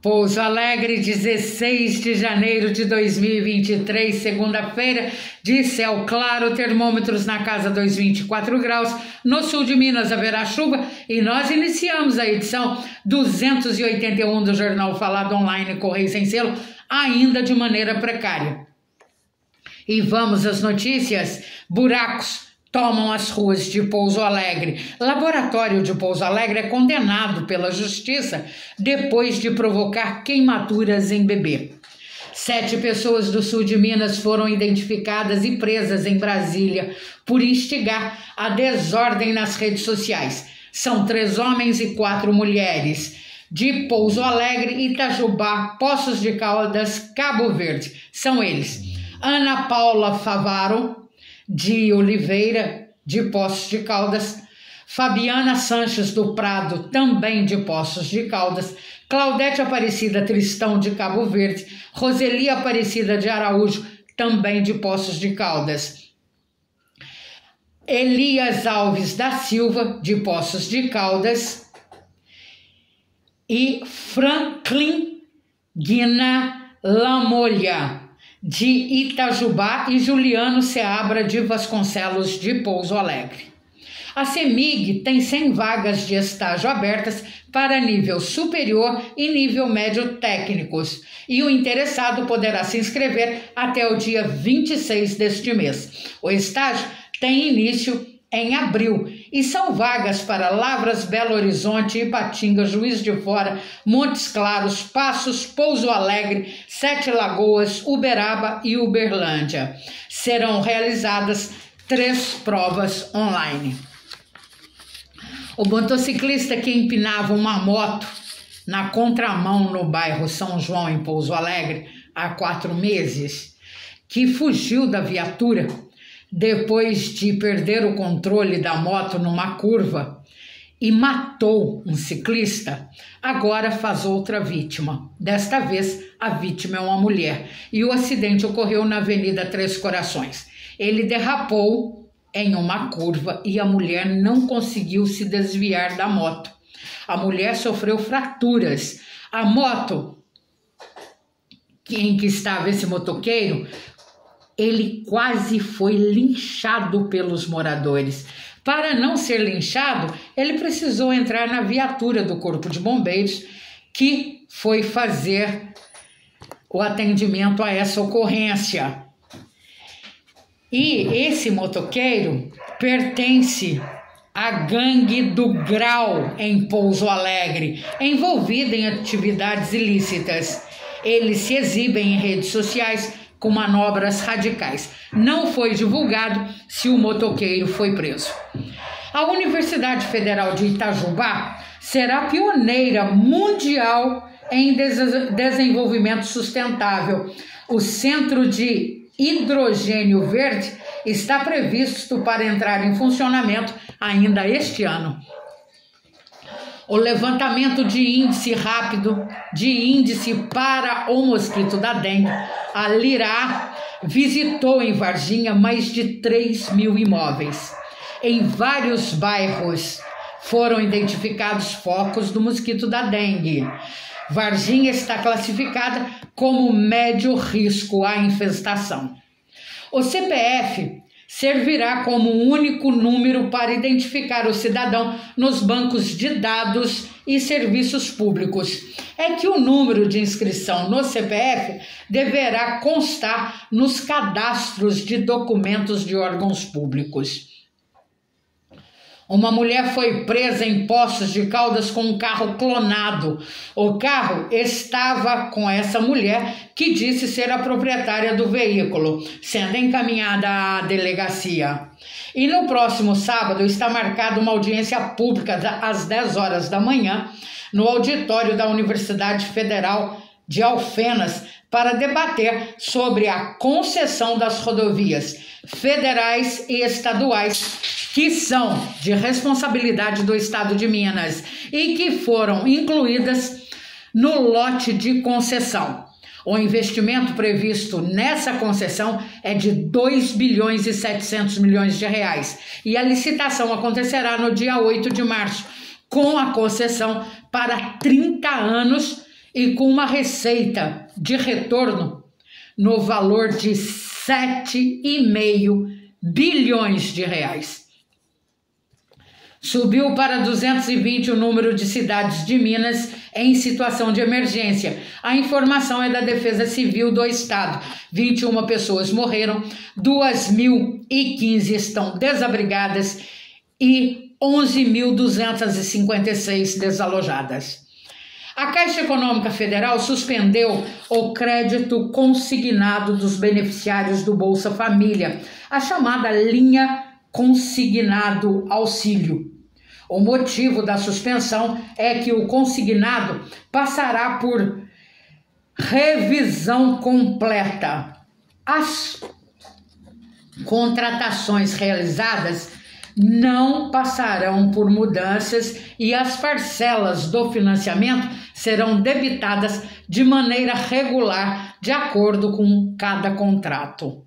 Pouso Alegre, 16 de janeiro de 2023, segunda-feira, de céu claro, termômetros na casa dos 24 graus. No sul de Minas haverá chuva e nós iniciamos a edição 281 do Jornal Falado Online Correio Sem Selo, ainda de maneira precária. E vamos às notícias. Buracos tomam as ruas de Pouso Alegre. Laboratório de Pouso Alegre é condenado pela justiça depois de provocar queimaduras em bebê. 7 pessoas do sul de Minas foram identificadas e presas em Brasília por instigar a desordem nas redes sociais. São 3 homens e 4 mulheres. De Pouso Alegre, Itajubá, Poços de Caldas, Cabo Verde. São eles: Ana Paula Favaro de Oliveira, de Poços de Caldas, Fabiana Sanches do Prado, também de Poços de Caldas, Claudete Aparecida Tristão, de Cabo Verde, Roseli Aparecida de Araújo, também de Poços de Caldas, Elias Alves da Silva, de Poços de Caldas, e Franklin Guina Lamolha, de Itajubá, e Juliano Seabra de Vasconcelos, de Pouso Alegre. A CEMIG tem 100 vagas de estágio abertas para nível superior e nível médio técnicos, e o interessado poderá se inscrever até o dia 26 deste mês. O estágio tem início em abril e são vagas para Lavras, Belo Horizonte, Ipatinga, Juiz de Fora, Montes Claros, Passos, Pouso Alegre, 7 Lagoas, Uberaba e Uberlândia. Serão realizadas 3 provas online. O motociclista que empinava uma moto na contramão no bairro São João, em Pouso Alegre, há 4 meses, que fugiu da viatura depois de perder o controle da moto numa curva e matou um ciclista, agora faz outra vítima. Desta vez, a vítima é uma mulher e o acidente ocorreu na Avenida Três Corações. Ele derrapou em uma curva e a mulher não conseguiu se desviar da moto. A mulher sofreu fraturas. A moto em que estava esse motoqueiro, ele quase foi linchado pelos moradores. Para não ser linchado, ele precisou entrar na viatura do Corpo de Bombeiros, que foi fazer o atendimento a essa ocorrência. E esse motoqueiro pertence à gangue do Grau, em Pouso Alegre, envolvida em atividades ilícitas. Eles se exibem em redes sociais com manobras radicais. Não foi divulgado se o motoqueiro foi preso. A Universidade Federal de Itajubá será pioneira mundial em desenvolvimento sustentável. O Centro de Hidrogênio Verde está previsto para entrar em funcionamento ainda este ano. O levantamento de índice rápido de índice para o mosquito da dengue, a LIRA, visitou em Varginha mais de 3.000 imóveis. Em vários bairros foram identificados focos do mosquito da dengue. Varginha está classificada como médio risco à infestação. O CPF servirá como único número para identificar o cidadão nos bancos de dados e serviços públicos. É que o número de inscrição no CPF deverá constar nos cadastros de documentos de órgãos públicos. Uma mulher foi presa em Poços de Caldas com um carro clonado. O carro estava com essa mulher, que disse ser a proprietária do veículo, sendo encaminhada à delegacia. E no próximo sábado está marcada uma audiência pública às 10 horas da manhã, no auditório da Universidade Federal de Alfenas, para debater sobre a concessão das rodovias federais e estaduais, que são de responsabilidade do Estado de Minas e que foram incluídas no lote de concessão. O investimento previsto nessa concessão é de 2 bilhões e 700 milhões de reais e a licitação acontecerá no dia 8 de março, com a concessão para 30 anos e com uma receita de retorno no valor de 7,5 bilhões de reais. Subiu para 220 o número de cidades de Minas em situação de emergência. A informação é da Defesa Civil do Estado. 21 pessoas morreram, 2.015 estão desabrigadas e 11.256 desalojadas. A Caixa Econômica Federal suspendeu o crédito consignado dos beneficiários do Bolsa Família, a chamada linha consignado auxílio. O motivo da suspensão é que o consignado passará por revisão completa. As contratações realizadas não passarão por mudanças e as parcelas do financiamento serão debitadas de maneira regular, de acordo com cada contrato.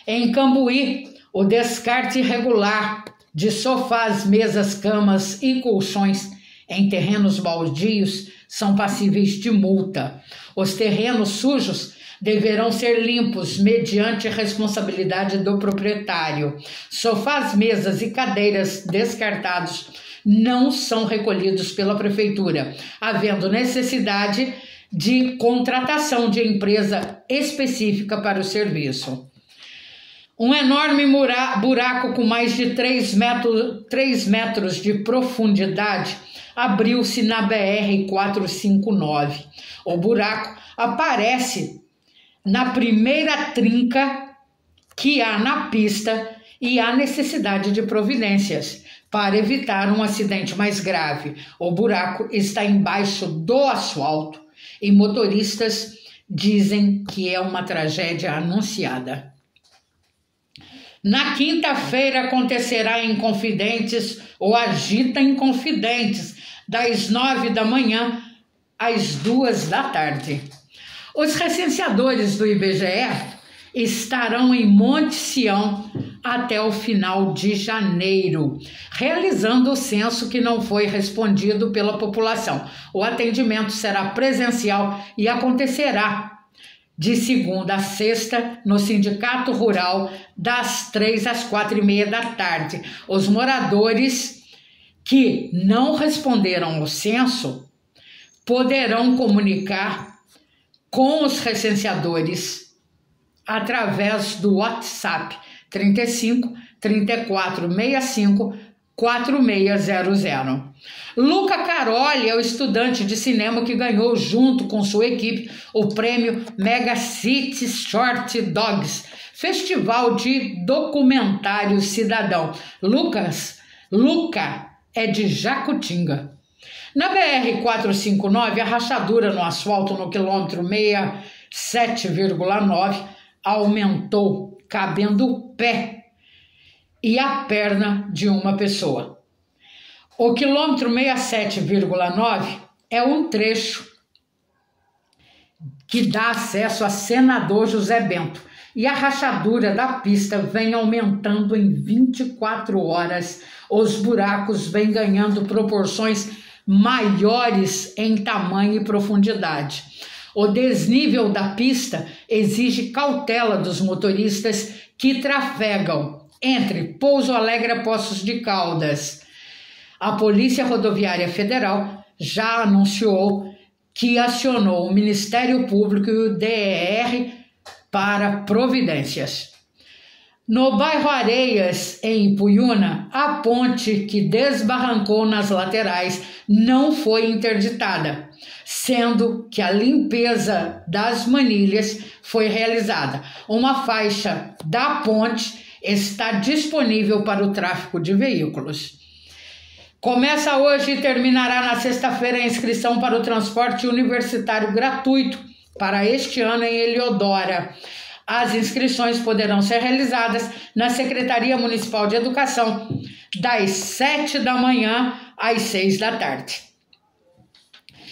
Em Cambuí, o descarte irregular de sofás, mesas, camas e colchões em terrenos baldios são passíveis de multa. Os terrenos sujos deverão ser limpos mediante responsabilidade do proprietário. Sofás, mesas e cadeiras descartados não são recolhidos pela prefeitura, havendo necessidade de contratação de empresa específica para o serviço. Um enorme buraco com mais de 3 metros de profundidade abriu-se na BR-459. O buraco aparece na primeira trinca que há na pista e há necessidade de providências para evitar um acidente mais grave. O buraco está embaixo do asfalto e motoristas dizem que é uma tragédia anunciada. Na quinta-feira acontecerá em Confidentes ou Agita em Confidentes, das 9 da manhã às 2 da tarde. Os recenseadores do IBGE estarão em Monte Sião até o final de janeiro, realizando o censo que não foi respondido pela população. O atendimento será presencial e acontecerá de segunda a sexta no Sindicato Rural, das 3 às 4:30 da tarde. Os moradores que não responderam ao censo poderão comunicar com os recenseadores através do WhatsApp 35 34 65 4600. Luca Caroli é o estudante de cinema que ganhou, junto com sua equipe, o prêmio Mega City Short Dogs, Festival de Documentário Cidadão. Luca é de Jacutinga. Na BR-459, a rachadura no asfalto no quilômetro 67,9 aumentou, cabendo o pé e a perna de uma pessoa. O quilômetro 67,9 é um trecho que dá acesso a Senador José Bento e a rachadura da pista vem aumentando em 24 horas. Os buracos vêm ganhando proporções maiores em tamanho e profundidade. O desnível da pista exige cautela dos motoristas que trafegam entre Pouso Alegre e Poços de Caldas. A Polícia Rodoviária Federal já anunciou que acionou o Ministério Público e o DER para providências. No bairro Areias, em Ipuiuna, a ponte que desbarrancou nas laterais não foi interditada, sendo que a limpeza das manilhas foi realizada. Uma faixa da ponte está disponível para o tráfego de veículos. Começa hoje e terminará na sexta-feira a inscrição para o transporte universitário gratuito para este ano em Heliodora. As inscrições poderão ser realizadas na Secretaria Municipal de Educação, das 7 da manhã às 6 da tarde.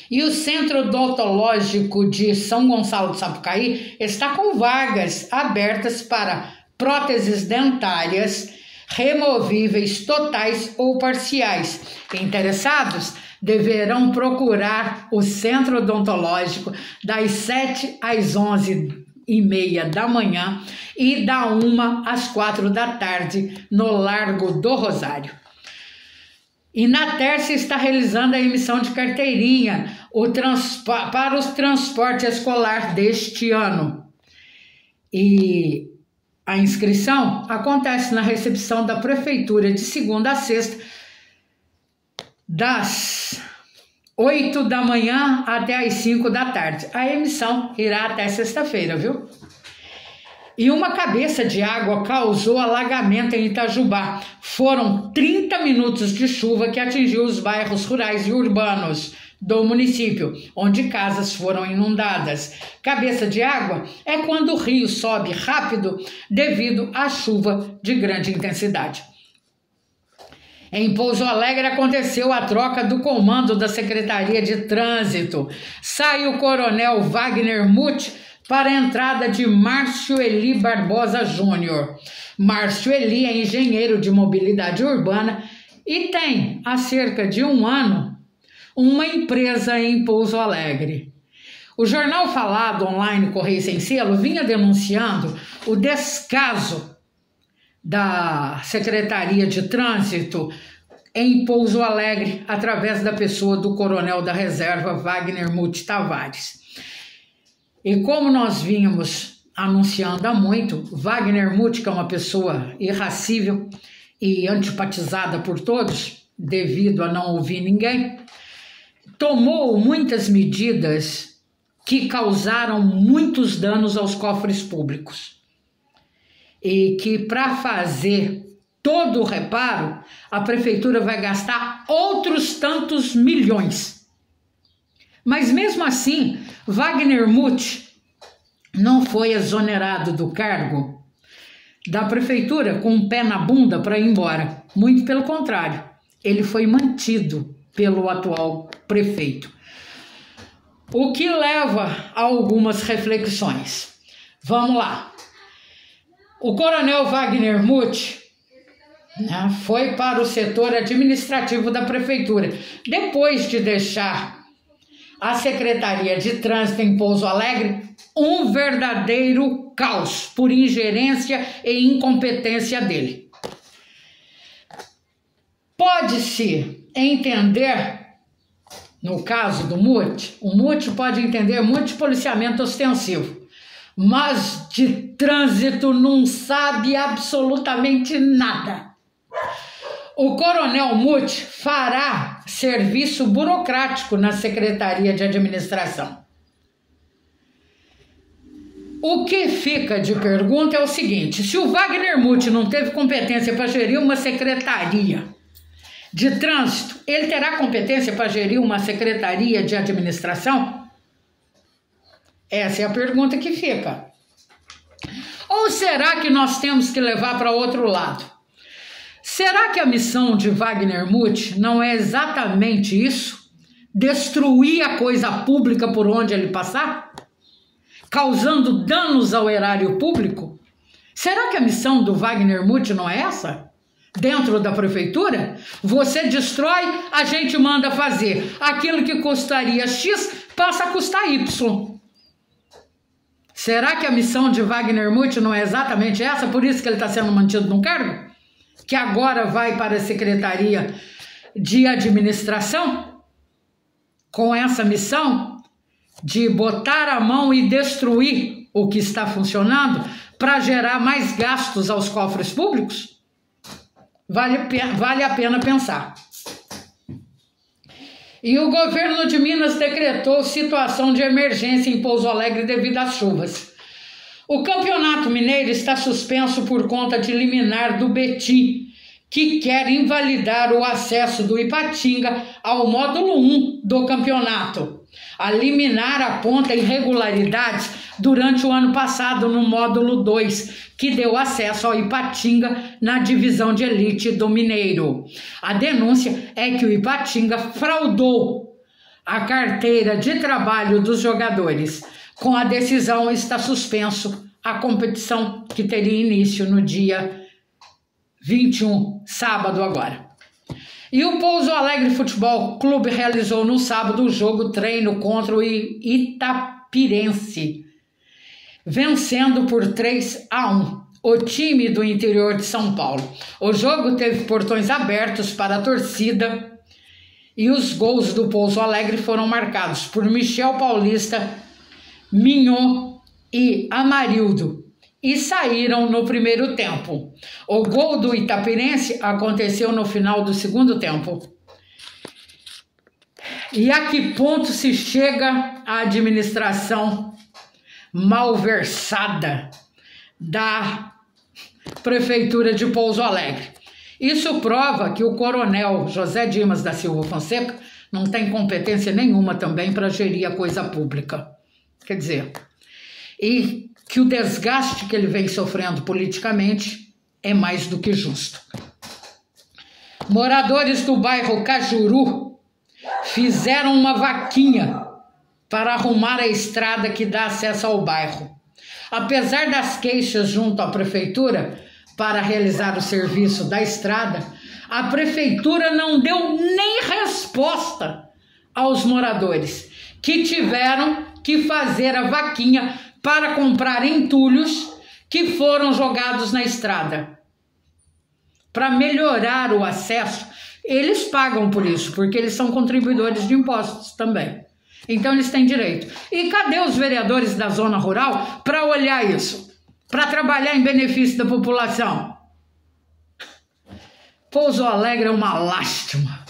E o Centro Odontológico de São Gonçalo do Sapucaí está com vagas abertas para próteses dentárias removíveis totais ou parciais. Interessados deverão procurar o centro odontológico das 7 às 11h30 da manhã e da 1 às 4 da tarde no Largo do Rosário. E na terça está realizando a emissão de carteirinha para o transporte escolar deste ano. E a inscrição acontece na recepção da prefeitura de segunda a sexta, das 8 da manhã até as 5 da tarde. A emissão irá até sexta-feira, viu? E uma cabeça de água causou alagamento em Itajubá. Foram 30 minutos de chuva que atingiu os bairros rurais e urbanos do município, onde casas foram inundadas. Cabeça de água é quando o rio sobe rápido devido à chuva de grande intensidade. Em Pouso Alegre aconteceu a troca do comando da Secretaria de Trânsito. Sai o coronel Wagner Muth para a entrada de Márcio Eli Barbosa Júnior. Márcio Eli é engenheiro de mobilidade urbana e tem, há cerca de um ano, uma empresa em Pouso Alegre. O jornal falado online Correio Sem Selo vinha denunciando o descaso da Secretaria de Trânsito em Pouso Alegre através da pessoa do coronel da reserva Wagner Muth Tavares. E como nós vínhamos anunciando há muito, Wagner Muth, que é uma pessoa irracível e antipatizada por todos, devido a não ouvir ninguém, tomou muitas medidas que causaram muitos danos aos cofres públicos. E que para fazer todo o reparo, a prefeitura vai gastar outros tantos milhões. Mas mesmo assim, Wagner Muth não foi exonerado do cargo da prefeitura com um pé na bunda para ir embora. Muito pelo contrário, ele foi mantido pelo atual prefeito. O que leva a algumas reflexões. Vamos lá. O coronel Wagner Muth foi para o setor administrativo da prefeitura, depois de deixar a Secretaria de Trânsito em Pouso Alegre um verdadeiro caos por ingerência e incompetência dele. Pode-se entender, no caso do Muth, o Muth pode entender muito de policiamento ostensivo, mas de trânsito não sabe absolutamente nada. O coronel Muth fará serviço burocrático na Secretaria de Administração. O que fica de pergunta é o seguinte: se o Wagner Muth não teve competência para gerir uma secretaria de trânsito, ele terá competência para gerir uma secretaria de administração? Essa é a pergunta que fica. Ou será que nós temos que levar para outro lado? Será que a missão de Wagner Muth não é exatamente isso? Destruir a coisa pública por onde ele passar? Causando danos ao erário público? Será que a missão do Wagner Muth não é essa? Dentro da prefeitura? Você destrói, a gente manda fazer. Aquilo que custaria X passa a custar Y. Será que a missão de Wagner Muth não é exatamente essa? Por isso que ele está sendo mantido no cargo? Que agora vai para a Secretaria de Administração? Com essa missão de botar a mão e destruir o que está funcionando para gerar mais gastos aos cofres públicos? Vale a pena pensar. E o governo de Minas decretou situação de emergência em Pouso Alegre devido às chuvas. O Campeonato Mineiro está suspenso por conta de liminar do Betim, que quer invalidar o acesso do Ipatinga ao módulo 1 do campeonato. A liminar aponta irregularidades durante o ano passado no módulo 2, que deu acesso ao Ipatinga na divisão de elite do Mineiro. A denúncia é que o Ipatinga fraudou a carteira de trabalho dos jogadores. Com a decisão está suspenso a competição que teria início no dia 21, sábado agora. E o Pouso Alegre Futebol Clube realizou no sábado o jogo treino contra o Itapirense, vencendo por 3-1 o time do interior de São Paulo. O jogo teve portões abertos para a torcida e os gols do Pouso Alegre foram marcados por Michel Paulista, Minho e Amarildo e saíram no primeiro tempo. O gol do Itapirense aconteceu no final do segundo tempo. E a que ponto se chega a administração malversada da Prefeitura de Pouso Alegre? Isso prova que o coronel José Dimas da Silva Fonseca não tem competência nenhuma também para gerir a coisa pública. Quer dizer, e que o desgaste que ele vem sofrendo politicamente é mais do que justo. Moradores do bairro Cajuru fizeram uma vaquinha para arrumar a estrada que dá acesso ao bairro. Apesar das queixas junto à prefeitura para realizar o serviço da estrada, a prefeitura não deu nem resposta aos moradores, que tiveram que fazer a vaquinha para comprar entulhos que foram jogados na estrada. Para melhorar o acesso, eles pagam por isso, porque eles são contribuidores de impostos também. Então eles têm direito. E cadê os vereadores da zona rural para olhar isso? Para trabalhar em benefício da população? Pouso Alegre é uma lástima.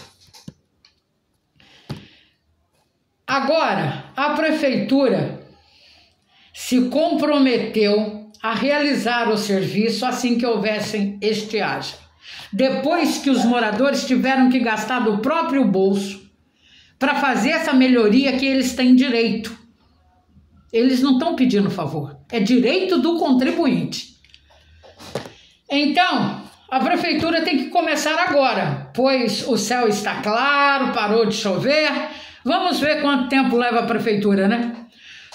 Agora, a prefeitura se comprometeu a realizar o serviço assim que houvesse estiagem. Depois que os moradores tiveram que gastar do próprio bolso para fazer essa melhoria que eles têm direito. Eles não estão pedindo favor, é direito do contribuinte. Então, a prefeitura tem que começar agora, pois o céu está claro, parou de chover. Vamos ver quanto tempo leva a prefeitura, né?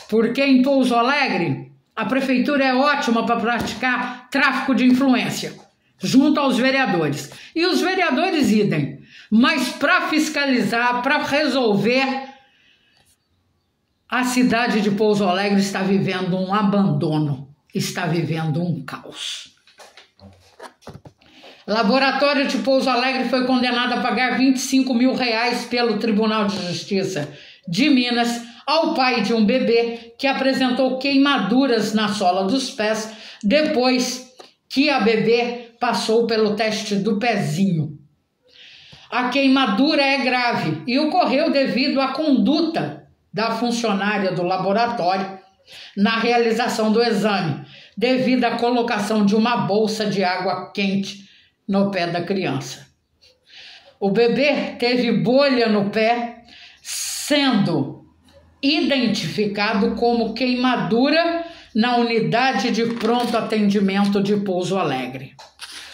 Porque em Pouso Alegre, a prefeitura é ótima para praticar tráfico de influência, junto aos vereadores. E os vereadores idem. Mas para fiscalizar, para resolver, a cidade de Pouso Alegre está vivendo um abandono, está vivendo um caos. Laboratório de Pouso Alegre foi condenado a pagar R$25 mil pelo Tribunal de Justiça de Minas ao pai de um bebê que apresentou queimaduras na sola dos pés depois que a bebê passou pelo teste do pezinho. A queimadura é grave e ocorreu devido à conduta da funcionária do laboratório na realização do exame, devido à colocação de uma bolsa de água quente no pé da criança. O bebê teve bolha no pé, sendo identificado como queimadura na unidade de pronto atendimento de Pouso Alegre.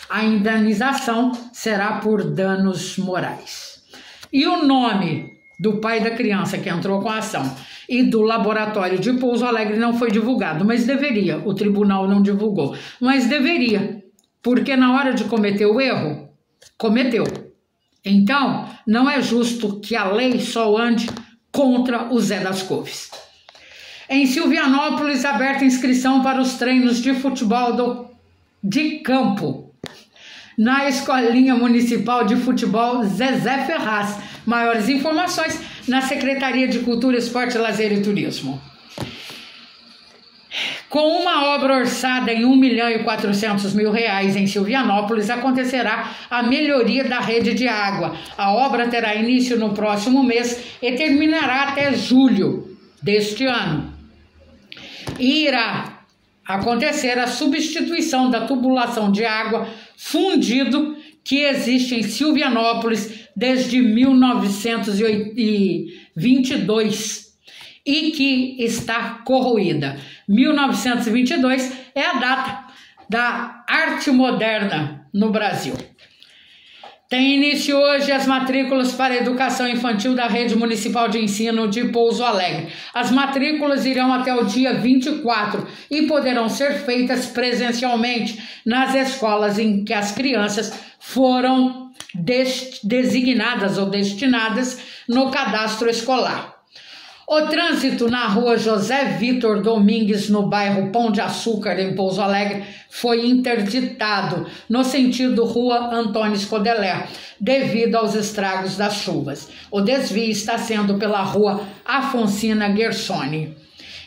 A indenização será por danos morais. E o nome do pai da criança que entrou com a ação e do laboratório de Pouso Alegre não foi divulgado, mas deveria. O tribunal não divulgou, mas deveria, porque na hora de cometer o erro, cometeu. Então, não é justo que a lei só ande contra o Zé das Couves. Em Silvianópolis, aberta inscrição para os treinos de futebol de campo na Escolinha Municipal de Futebol Zezé Ferraz. Maiores informações na Secretaria de Cultura, Esporte, Lazer e Turismo. Com uma obra orçada em R$1.400.000 em Silvianópolis, acontecerá a melhoria da rede de água. A obra terá início no próximo mês e terminará até julho deste ano. E irá acontecer a substituição da tubulação de água fundido que existe em Silvianópolis desde 1922 e que está corroída. 1922 é a data da arte moderna no Brasil. Tem início hoje as matrículas para a educação infantil da Rede Municipal de Ensino de Pouso Alegre. As matrículas irão até o dia 24 e poderão ser feitas presencialmente nas escolas em que as crianças foram designadas ou destinadas no cadastro escolar. O trânsito na rua José Vitor Domingues, no bairro Pão de Açúcar, em Pouso Alegre, foi interditado no sentido Rua Antônio Scodelé, devido aos estragos das chuvas. O desvio está sendo pela Rua Afonsina Gersoni.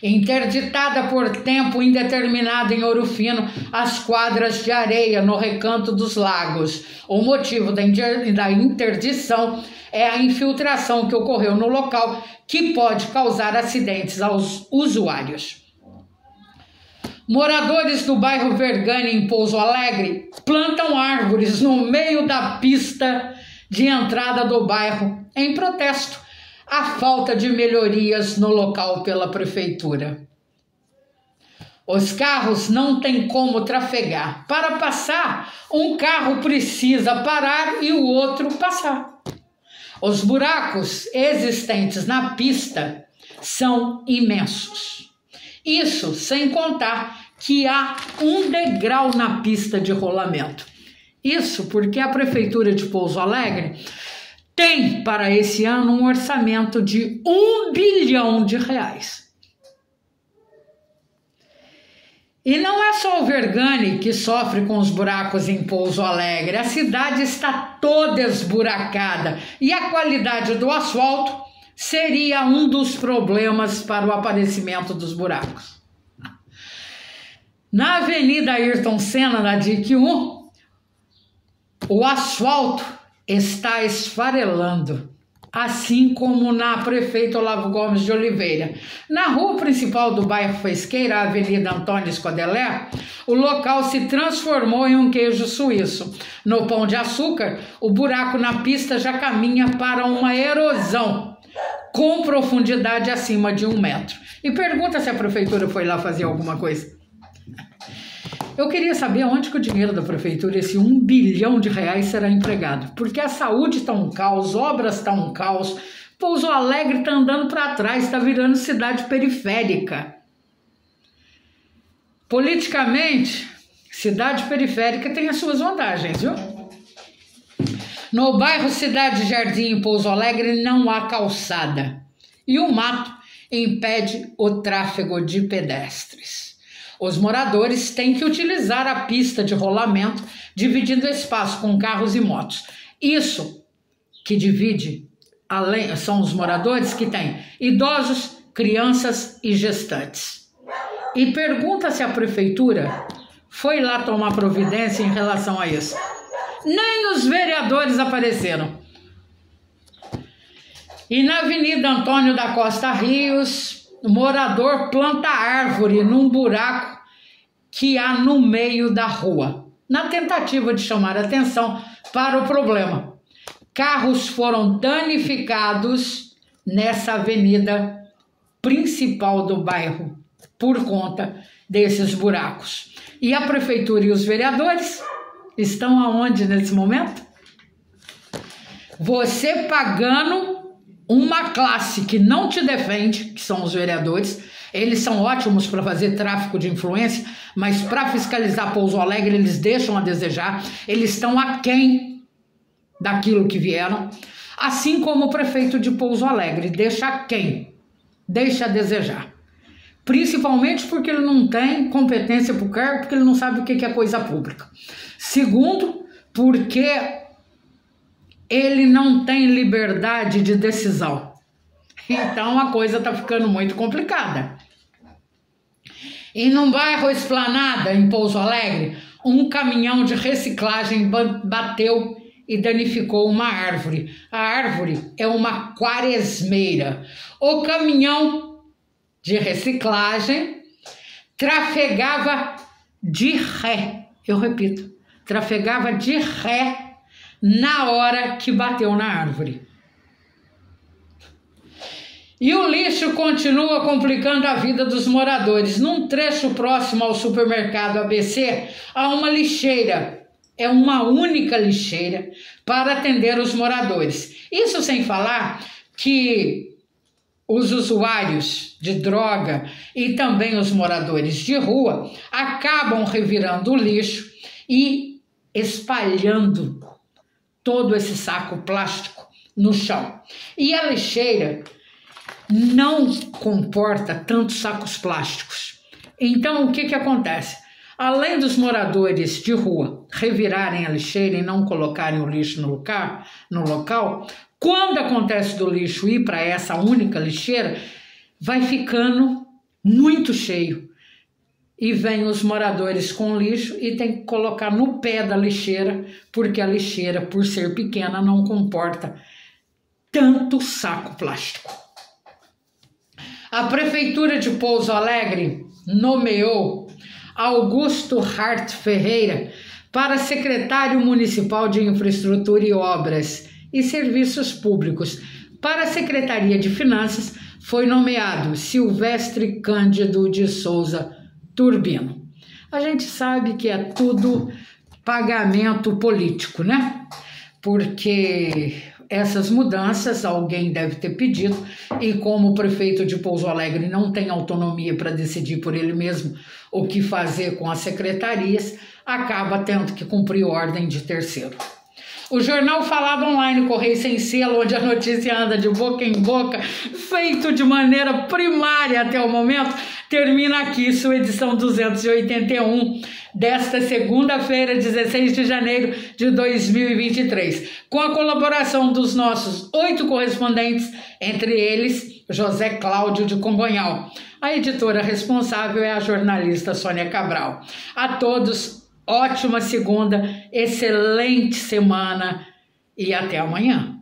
Interditada por tempo indeterminado em Ouro Fino as quadras de areia no Recanto dos Lagos. O motivo da interdição é a infiltração que ocorreu no local, que pode causar acidentes aos usuários. Moradores do bairro Vergani, em Pouso Alegre, plantam árvores no meio da pista de entrada do bairro em protesto à falta de melhorias no local pela prefeitura. Os carros não têm como trafegar. Para passar, um carro precisa parar e o outro passar. Os buracos existentes na pista são imensos. Isso sem contar que há um degrau na pista de rolamento. Isso porque a Prefeitura de Pouso Alegre tem para esse ano um orçamento de R$1 bilhão. E não é só o Vergani que sofre com os buracos em Pouso Alegre. A cidade está toda esburacada e a qualidade do asfalto seria um dos problemas para o aparecimento dos buracos. Na Avenida Ayrton Senna, na DIC 1, o asfalto está esfarelando, assim como na Prefeito Olavo Gomes de Oliveira. Na rua principal do bairro Faisqueira, a Avenida Antônio Scodelé, o local se transformou em um queijo suíço. No Pão de Açúcar, o buraco na pista já caminha para uma erosão com profundidade acima de 1 metro. E pergunta se a prefeitura foi lá fazer alguma coisa. Eu queria saber onde que o dinheiro da prefeitura, esse R$1 bilhão, será empregado. Porque a saúde está um caos, obras está um caos, Pouso Alegre está andando para trás, está virando cidade periférica. Politicamente, cidade periférica tem as suas vantagens, viu? No bairro Cidade Jardim, em Pouso Alegre, não há calçada. E o mato impede o tráfego de pedestres. Os moradores têm que utilizar a pista de rolamento, dividindo espaço com carros e motos. Isso que divide são os moradores que têm idosos, crianças e gestantes. E pergunta se a prefeitura foi lá tomar providência em relação a isso. Nem os vereadores apareceram. E na Avenida Antônio da Costa Rios, o morador planta árvore num buraco que há no meio da rua, na tentativa de chamar atenção para o problema. Carros foram danificados nessa avenida principal do bairro por conta desses buracos. E a prefeitura e os vereadores estão aonde nesse momento? Você pagando uma classe que não te defende, que são os vereadores. Eles são ótimos para fazer tráfico de influência, mas para fiscalizar Pouso Alegre eles deixam a desejar, eles estão aquém daquilo que vieram, assim como o prefeito de Pouso Alegre deixa aquém, deixa a desejar. Principalmente porque ele não tem competência para o cargo, porque ele não sabe o que é coisa pública. Segundo, porque ele não tem liberdade de decisão. Então a coisa está ficando muito complicada. E num bairro Esplanada, em Pouso Alegre, um caminhão de reciclagem bateu e danificou uma árvore. A árvore é uma quaresmeira. O caminhão de reciclagem trafegava de ré. Eu repito, trafegava de ré na hora que bateu na árvore. E o lixo continua complicando a vida dos moradores. Num trecho próximo ao supermercado ABC, há uma lixeira. É uma única lixeira para atender os moradores. Isso sem falar que os usuários de droga e também os moradores de rua acabam revirando o lixo e espalhando todo esse saco plástico no chão. E a lixeira não comporta tantos sacos plásticos. Então, o que acontece? Além dos moradores de rua revirarem a lixeira e não colocarem o lixo no local, quando acontece do lixo ir para essa única lixeira, vai ficando muito cheio. E vem os moradores com lixo e tem que colocar no pé da lixeira, porque a lixeira, por ser pequena, não comporta tanto saco plástico. A Prefeitura de Pouso Alegre nomeou Augusto Hart Ferreira para secretário municipal de Infraestrutura e Obras e Serviços Públicos. Para a Secretaria de Finanças foi nomeado Silvestre Cândido de Souza Turbino. A gente sabe que é tudo pagamento político, né? Porque essas mudanças alguém deve ter pedido e como o prefeito de Pouso Alegre não tem autonomia para decidir por ele mesmo o que fazer com as secretarias, acaba tendo que cumprir ordem de terceiro. O jornal Falado Online, Correio Sem Selo, onde a notícia anda de boca em boca, feito de maneira primária até o momento, termina aqui sua edição 281 desta segunda-feira, 16 de janeiro de 2023, com a colaboração dos nossos 8 correspondentes, entre eles José Cláudio de Congonhal. A editora responsável é a jornalista Sônia Cabral. A todos, ótima segunda, excelente semana e até amanhã.